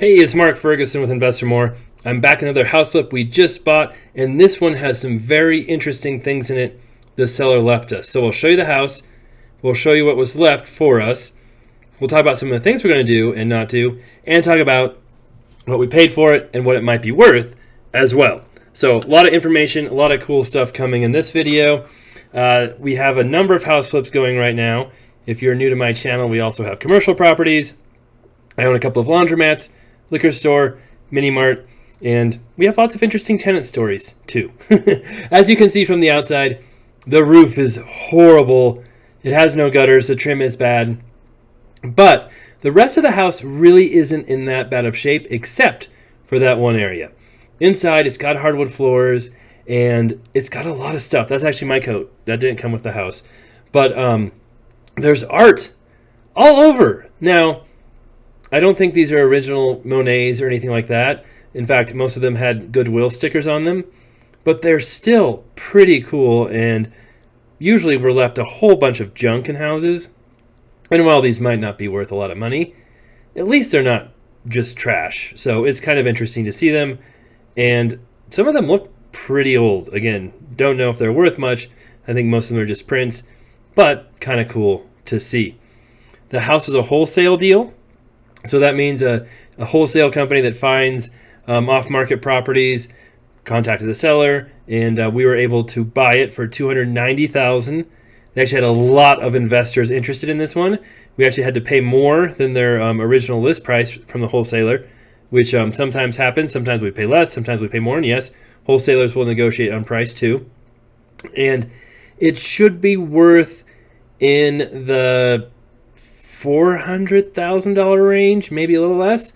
Hey, it's Mark Ferguson with Investor More. I'm back in another house flip we just bought, and this one has some very interesting things in it the seller left us. So we'll show you the house, we'll show you what was left for us, we'll talk about some of the things we're going to do and not do, and talk about what we paid for it and what it might be worth as well. So a lot of information, a lot of cool stuff coming in this video. We have a number of house flips going right now. If you're new to my channel, we also have commercial properties. I own a couple of laundromats, liquor store, mini mart, and we have lots of interesting tenant stories too. As you can see from the outside, the roof is horrible. It has no gutters, the trim is bad, but the rest of the house really isn't in that bad of shape except for that one area. Inside, it's got hardwood floors and it's got a lot of stuff. That's actually my coat. That didn't come with the house. But there's art all over. Now, I don't think these are original Monets or anything like that. In fact, most of them had Goodwill stickers on them, but they're still pretty cool, and usually we're left a whole bunch of junk in houses. And while these might not be worth a lot of money, at least they're not just trash. So it's kind of interesting to see them, and some of them look pretty old. Again, don't know if they're worth much. I think most of them are just prints, but kind of cool to see. The house is a wholesale deal. So that means a wholesale company that finds off-market properties contacted the seller, and we were able to buy it for $290,000. They actually had a lot of investors interested in this one. We actually had to pay more than their original list price from the wholesaler, which sometimes happens. Sometimes we pay less, sometimes we pay more, and yes, wholesalers will negotiate on price too. And it should be worth in the $400,000 range, maybe a little less,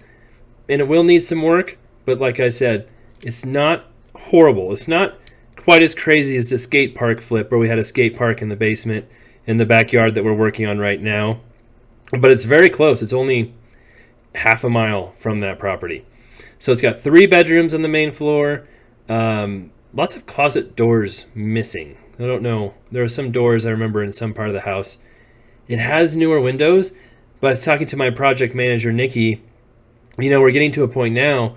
and it will need some work, but like I said, it's not horrible. It's not quite as crazy as the skate park flip where we had a skate park in the basement in the backyard that we're working on right now, but it's very close. It's only half a mile from that property. So it's got 3 bedrooms on the main floor, lots of closet doors missing. I don't know, there are some doors I remember in some part of the house. It has newer windows, but I was talking to my project manager, Nikki. We're getting to a point now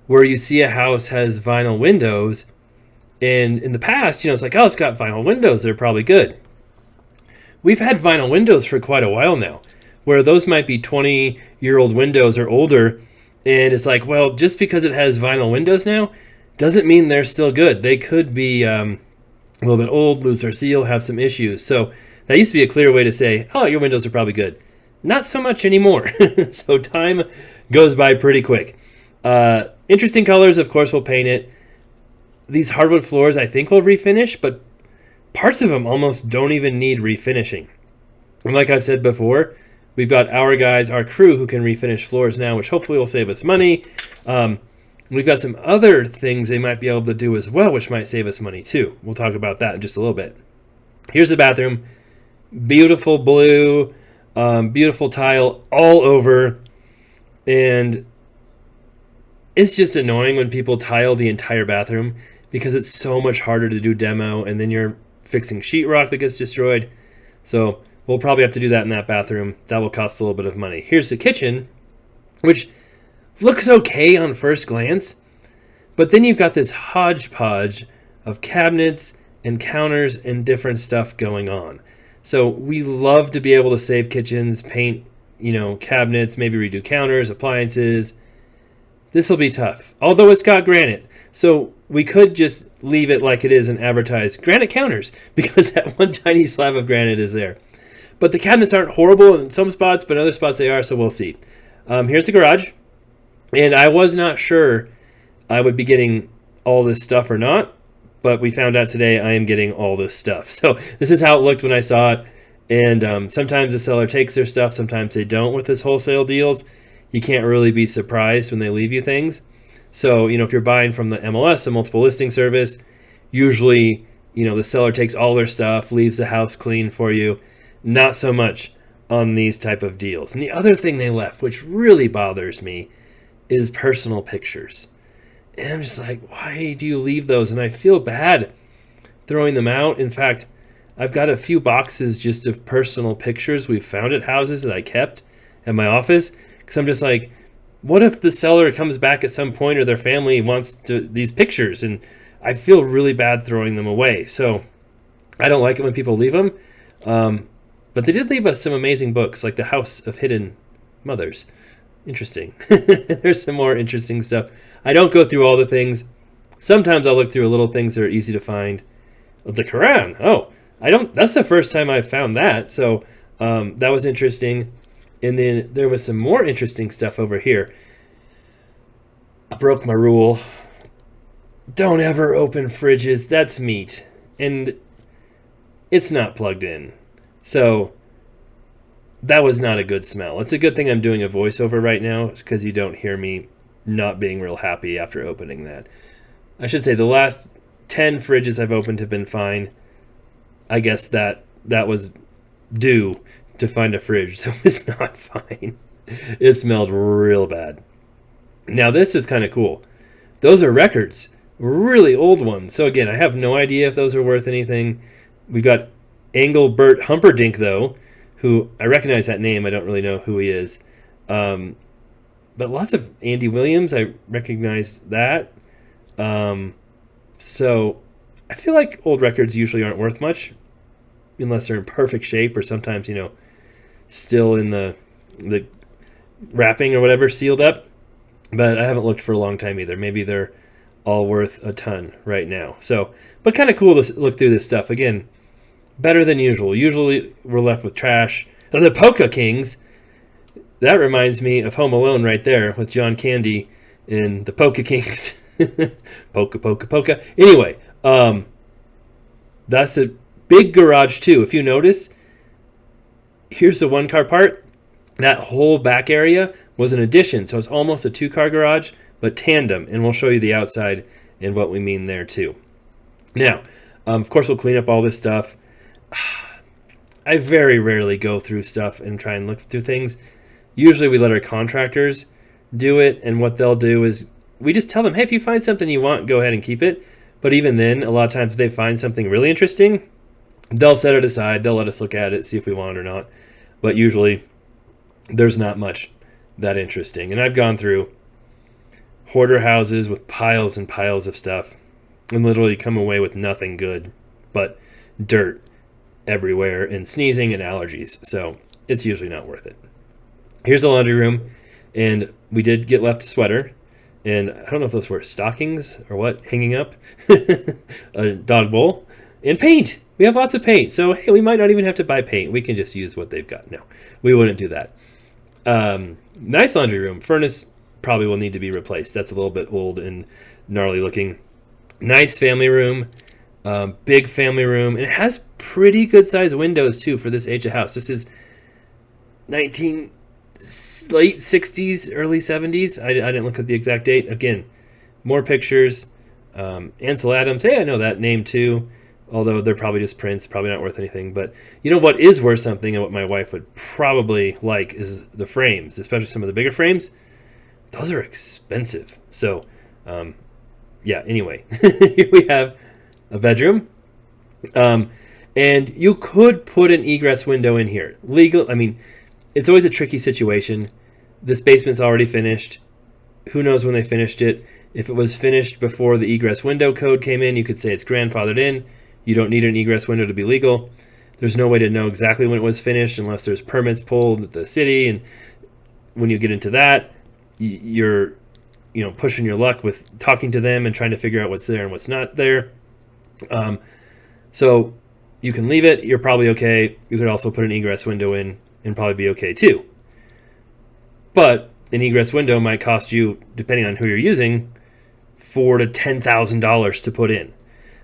where you see a house has vinyl windows, and in the past, it's like, oh, it's got vinyl windows, they're probably good. We've had vinyl windows for quite a while now, where those might be 20-year-old windows or older, and it's like, well, just because it has vinyl windows now doesn't mean they're still good. They could be a little bit old, lose their seal, have some issues. So that used to be a clear way to say, oh, your windows are probably good. Not so much anymore. So time goes by pretty quick. Interesting colors, of course, we'll paint it. These hardwood floors, I think, will refinish, but parts of them almost don't even need refinishing. And like I've said before, we've got our guys, our crew, who can refinish floors now, which hopefully will save us money. We've got some other things they might be able to do as well, which might save us money too. We'll talk about that in just a little bit. Here's the bathroom. Beautiful blue, beautiful tile all over, and it's just annoying when people tile the entire bathroom because it's so much harder to do demo, and then you're fixing sheetrock that gets destroyed. So we'll probably have to do that in that bathroom. That will cost a little bit of money. Here's the kitchen, which looks okay on first glance, but then you've got this hodgepodge of cabinets and counters and different stuff going on. So we love to be able to save kitchens, paint, cabinets, maybe redo counters, appliances. This will be tough, although it's got granite. So we could just leave it like it is and advertise granite counters because that one tiny slab of granite is there. But the cabinets aren't horrible in some spots, but in other spots they are, so we'll see. Here's the garage, and I was not sure I would be getting all this stuff or not. But we found out today I am getting all this stuff. So this is how it looked when I saw it. And sometimes the seller takes their stuff, sometimes they don't with this wholesale deals. You can't really be surprised when they leave you things. So, if you're buying from the MLS, a multiple listing service, usually, the seller takes all their stuff, leaves the house clean for you. Not so much on these type of deals. And the other thing they left, which really bothers me, is personal pictures. And I'm just like, why do you leave those? And I feel bad throwing them out. In fact, I've got a few boxes just of personal pictures we've found at houses that I kept at my office. Because I'm just like, what if the seller comes back at some point or their family wants these pictures, and I feel really bad throwing them away. So I don't like it when people leave them. But they did leave us some amazing books, like The House of Hidden Mothers. Interesting. There's some more interesting stuff. I don't go through all the things. Sometimes I'll look through little things that are easy to find. The Quran. Oh, I don't. That's the first time I've found that. So that was interesting. And then there was some more interesting stuff over here. I broke my rule. Don't ever open fridges. That's meat. And it's not plugged in. So that was not a good smell. It's a good thing I'm doing a voiceover right now because you don't hear me not being real happy after opening that. I should say the last 10 fridges I've opened have been fine. I guess that was due to find a fridge, so it's not fine. It smelled real bad. Now this is kind of cool. Those are records, really old ones. So again, I have no idea if those are worth anything. We've got Engelbert Humperdinck, though, who I recognize that name. I don't really know who he is. But lots of Andy Williams, I recognize that. So I feel like old records usually aren't worth much unless they're in perfect shape or sometimes, still in the wrapping or whatever, sealed up. But I haven't looked for a long time either. Maybe they're all worth a ton right now. So, but kind of cool to look through this stuff. Again, better than usual. Usually we're left with trash. Oh, the Polka Kings. That reminds me of Home Alone right there with John Candy in the Polka Kings. Polka, polka, polka. Anyway, that's a big garage too. If you notice, here's the one car part. That whole back area was an addition. So it's almost a 2-car garage, but tandem. And we'll show you the outside and what we mean there too. Now, of course, we'll clean up all this stuff. I very rarely go through stuff and try and look through things. Usually we let our contractors do it. And what they'll do is we just tell them, hey, if you find something you want, go ahead and keep it. But even then, a lot of times if they find something really interesting, they'll set it aside. They'll let us look at it, see if we want it or not. But usually there's not much that interesting. And I've gone through hoarder houses with piles and piles of stuff and literally come away with nothing good but dirt everywhere and sneezing and allergies. So it's usually not worth it. Here's the laundry room. And we did get left a sweater. And I don't know if those were stockings or what, hanging up. A dog bowl. And paint. We have lots of paint. So, hey, we might not even have to buy paint. We can just use what they've got. No, we wouldn't do that. Nice laundry room. Furnace probably will need to be replaced. That's a little bit old and gnarly looking. Nice family room. Big family room. And it has pretty good sized windows, too, for this age of house. This is late 60s, early 70s. I didn't look at the exact date. Again, more pictures. Ansel Adams. Hey, I know that name, too. Although they're probably just prints, probably not worth anything. But you know what is worth something and what my wife would probably like is the frames, especially some of the bigger frames. Those are expensive. So, yeah, anyway. Here we have a bedroom. And you could put an egress window in here. It's always a tricky situation. This basement's already finished. Who knows when they finished it. If it was finished before the egress window code came in, you could say it's grandfathered in. You don't need an egress window to be legal. There's no way to know exactly when it was finished unless there's permits pulled at the city. And when you get into that, you're pushing your luck with talking to them and trying to figure out what's there and what's not there. So you can leave it. You're probably okay. You could also put an egress window in and probably be okay too. But an egress window might cost you, depending on who you're using, $4,000 to $10,000 to put in.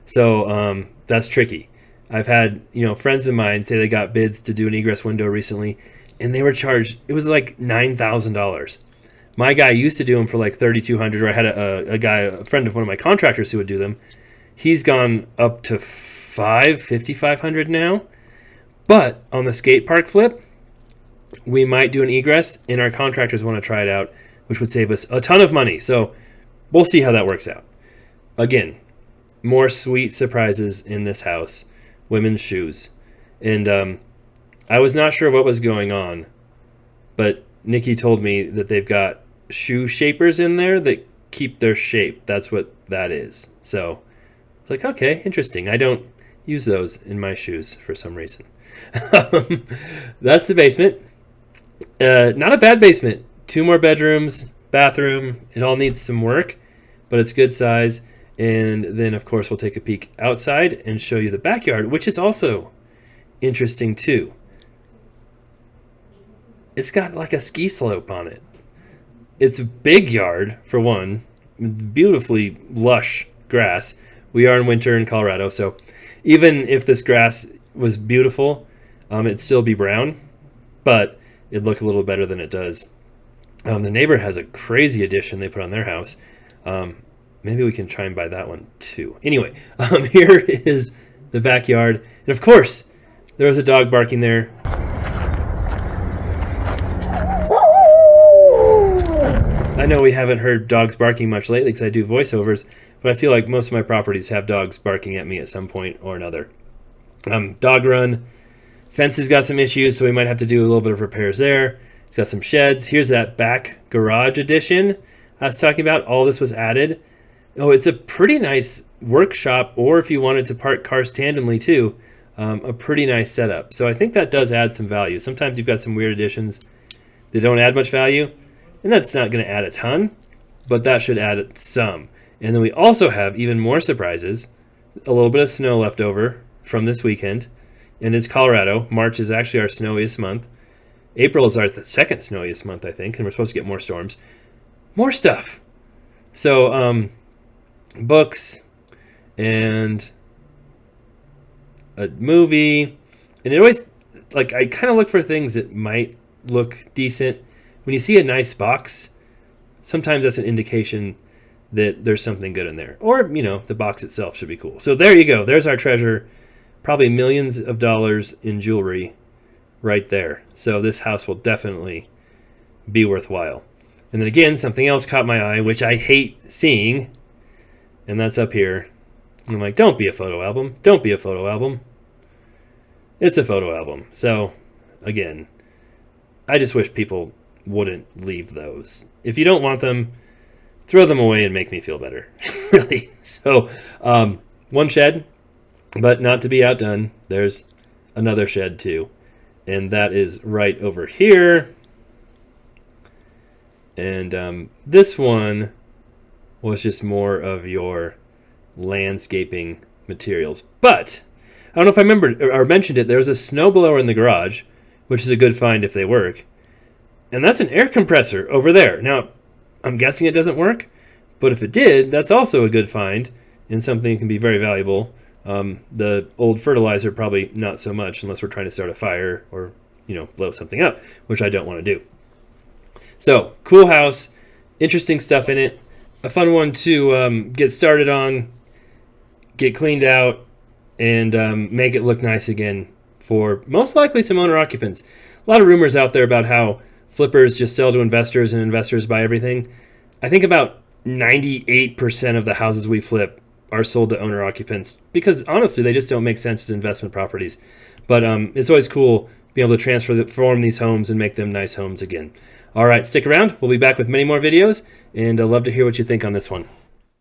So that's tricky. I've had friends of mine say they got bids to do an egress window recently, and they were charged. It was like $9,000. My guy used to do them for like $3,200. Or I had a friend of one of my contractors who would do them. He's gone up to $5,500 now. But on the skate park flip, we might do an egress, and our contractors want to try it out, which would save us a ton of money. So we'll see how that works out. Again, more sweet surprises in this house. Women's shoes. And I was not sure what was going on, but Nikki told me that they've got shoe shapers in there that keep their shape. That's what that is. So it's like, okay, interesting. I don't use those in my shoes for some reason. That's the basement. Not a bad basement. 2 more bedrooms, bathroom. It all needs some work, but it's good size. And then, of course, we'll take a peek outside and show you the backyard, which is also interesting too. It's got like a ski slope on it. It's a big yard, for one. Beautifully lush grass. We are in winter in Colorado, so even if this grass was beautiful, it'd still be brown, but it'd look a little better than it does. The neighbor has a crazy addition they put on their house. Maybe we can try and buy that one too. Anyway, here is the backyard. And of course, there was a dog barking there. I know we haven't heard dogs barking much lately because I do voiceovers, but I feel like most of my properties have dogs barking at me at some point or another. Dog run. Fence has got some issues, so we might have to do a little bit of repairs there. It's got some sheds. Here's that back garage addition I was talking about. All this was added. Oh, it's a pretty nice workshop, or if you wanted to park cars tandemly too, a pretty nice setup. So I think that does add some value. Sometimes you've got some weird additions that don't add much value, and that's not going to add a ton, but that should add some. And then we also have even more surprises. A little bit of snow left over from this weekend, and it's Colorado. March is actually our snowiest month. April is our second snowiest month, I think, and we're supposed to get more storms. More stuff. So, books and a movie, and it always, like, I kind of look for things that might look decent. When you see a nice box, sometimes that's an indication that there's something good in there, or the box itself should be cool. So there you go. There's our treasure. Probably millions of dollars in jewelry right there. So this house will definitely be worthwhile. And then again, something else caught my eye, which I hate seeing, and that's up here. And I'm like, don't be a photo album. Don't be a photo album. It's a photo album. So, again, I just wish people wouldn't leave those. If you don't want them, throw them away and make me feel better. Really. So, one shed, but not to be outdone, there's another shed too. And that is right over here. And this one was just more of your landscaping materials. But I don't know if I remembered or mentioned it. There's a snowblower in the garage, which is a good find if they work. And that's an air compressor over there. Now, I'm guessing it doesn't work, but if it did, that's also a good find and something that can be very valuable. The old fertilizer, probably not so much unless we're trying to start a fire or, blow something up, which I don't want to do. So, cool house, interesting stuff in it. A fun one to get started on, get cleaned out, and make it look nice again for most likely some owner occupants. A lot of rumors out there about how flippers just sell to investors and investors buy everything. I think about 98% of the houses we flip are sold to owner occupants because honestly they just don't make sense as investment properties. But it's always cool being able to transform these homes and make them nice homes again. All right, stick around. We'll be back with many more videos, and I'd love to hear what you think on this one.